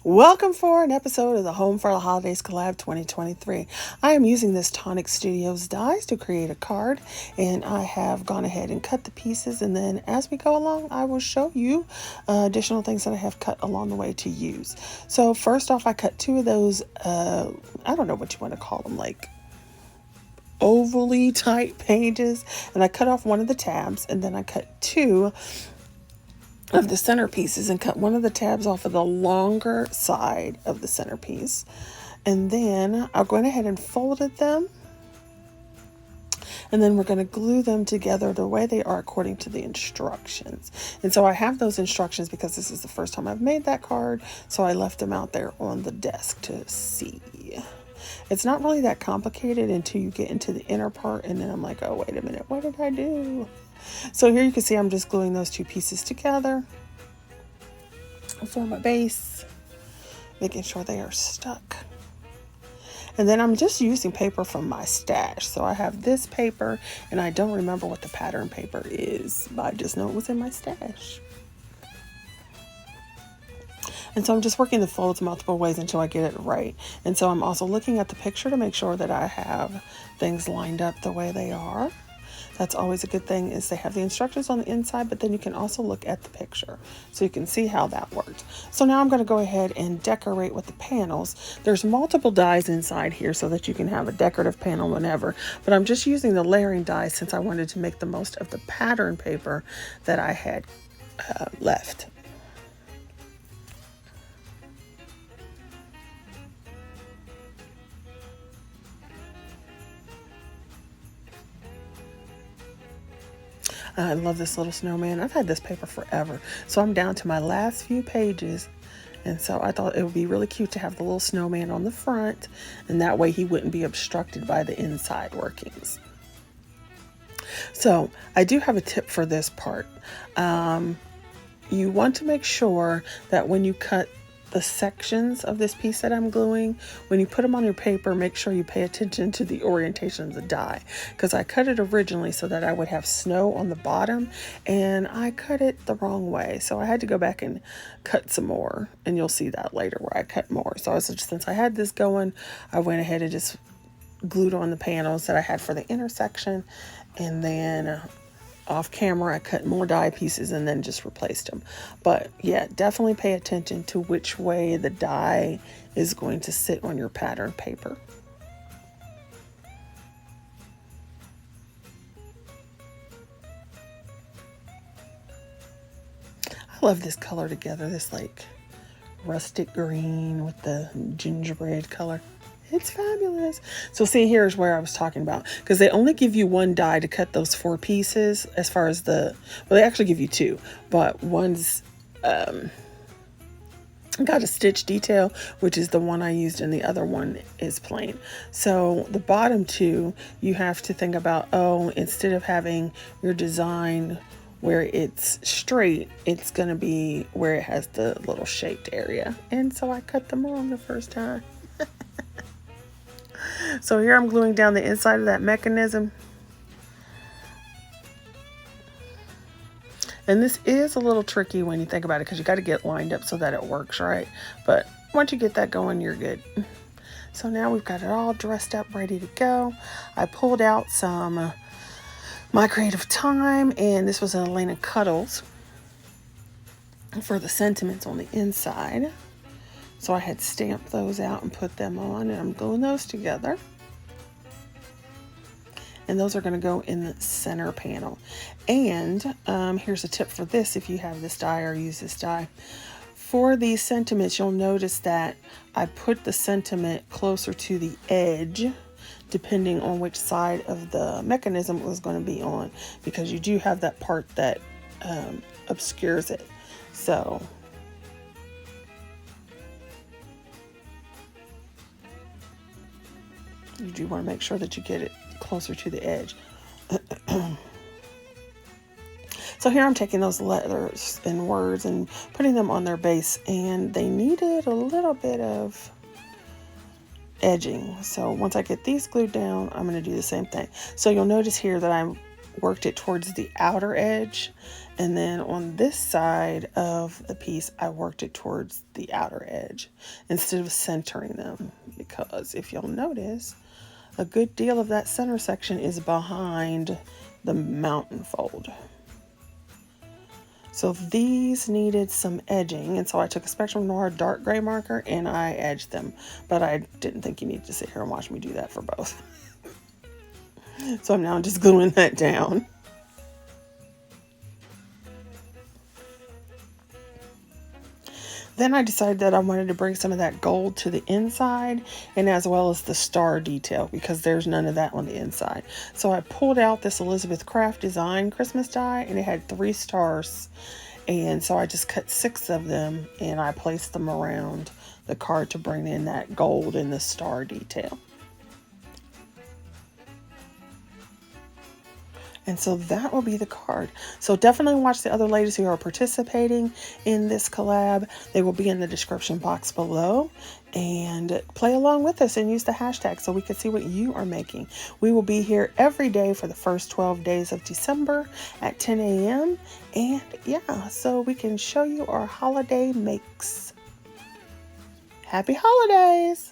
Welcome for an episode of the Home for the Holidays Collab 2023. I am using this Tonic Studios dies to create a card, and I have gone ahead and cut the pieces, and then as we go along I will show you additional things that I have cut along the way to use. So first off, I cut two of those, I don't know what you want to call them, like ovally tight pages, and I cut off one of the tabs, and then I cut two of the centerpieces and cut one of the tabs off of the longer side of the centerpiece. And then I went ahead and folded them, and then we're going to glue them together the way they are according to the instructions. And so I have those instructions because this is the first time I've made that card, so I left them out there on the desk to see. It's not really that complicated until you get into the inner part, and then I'm like, oh, wait a minute, what did I do? So here you can see I'm just gluing those two pieces together for my base, making sure they are stuck. And then I'm just using paper from my stash. So I have this paper, and I don't remember what the pattern paper is, but I just know it was in my stash. And so I'm just working the folds multiple ways until I get it right. And so I'm also looking at the picture to make sure that I have things lined up the way they are. That's always a good thing, is they have the instructions on the inside, but then you can also look at the picture so you can see how that worked. So now I'm going to go ahead and decorate with the panels. There's multiple dies inside here so that you can have a decorative panel whenever, but I'm just using the layering die since I wanted to make the most of the pattern paper that I had left. I love this little snowman. I've had this paper forever. So I'm down to my last few pages. And so I thought it would be really cute to have the little snowman on the front. And that way he wouldn't be obstructed by the inside workings. So I do have a tip for this part. You want to make sure that when you cut the sections of this piece that I'm gluing, when you put them on your paper, make sure you pay attention to the orientation of the die, because I cut it originally so that I would have snow on the bottom, and I cut it the wrong way, so I had to go back and cut some more, and you'll see that later where I cut more. So since I had this going, I went ahead and just glued on the panels that I had for the intersection, and then off camera I cut more die pieces and then just replaced them. But yeah, definitely pay attention to which way the die is going to sit on your pattern paper. I love this color together, this like rustic green with the gingerbread color. It's fabulous. So see, here's where I was talking about, because they only give you one die to cut those four pieces as far as well, they actually give you two, but one's got a stitch detail, which is the one I used, and the other one is plain. So the bottom two, you have to think about, oh, instead of having your design where it's straight, it's going to be where it has the little shaped area. And so I cut them wrong the first time. So here I'm gluing down the inside of that mechanism. And this is a little tricky when you think about it, because you got to get lined up so that it works right. But once you get that going, you're good. So now we've got it all dressed up, ready to go. I pulled out some My Creative Time, and this was an Alinacutle for the sentiments on the inside. So I had stamped those out and put them on, and I'm gluing those together. And those are going to go in the center panel. And here's a tip for this if you have this die or use this die. For these sentiments, you'll notice that I put the sentiment closer to the edge, depending on which side of the mechanism it was going to be on, because you do have that part that obscures it. So you do want to make sure that you get it closer to the edge. So here I'm taking those letters and words and putting them on their base, and they needed a little bit of edging. So once I get these glued down, I'm going to do the same thing. So you'll notice here that I worked it towards the outer edge, And then on this side of the piece, I worked it towards the outer edge instead of centering them, because if you'll notice, a good deal of that center section is behind the mountain fold. So these needed some edging, and so I took a Spectrum Noir dark gray marker and I edged them, but I didn't think you needed to sit here and watch me do that for both. So I'm now just gluing that down. Then I decided that I wanted to bring some of that gold to the inside, and as well as the star detail, because there's none of that on the inside. So I pulled out this Elizabeth Craft Design Christmas die, and it had 3 stars. And so I just cut 6 of them, and I placed them around the card to bring in that gold and the star detail. And so that will be the card. So definitely watch the other ladies who are participating in this collab. They will be in the description box below. And play along with us and use the hashtag so we can see what you are making. We will be here every day for the first 12 days of December at 10 a.m. And yeah, so we can show you our holiday makes. Happy holidays!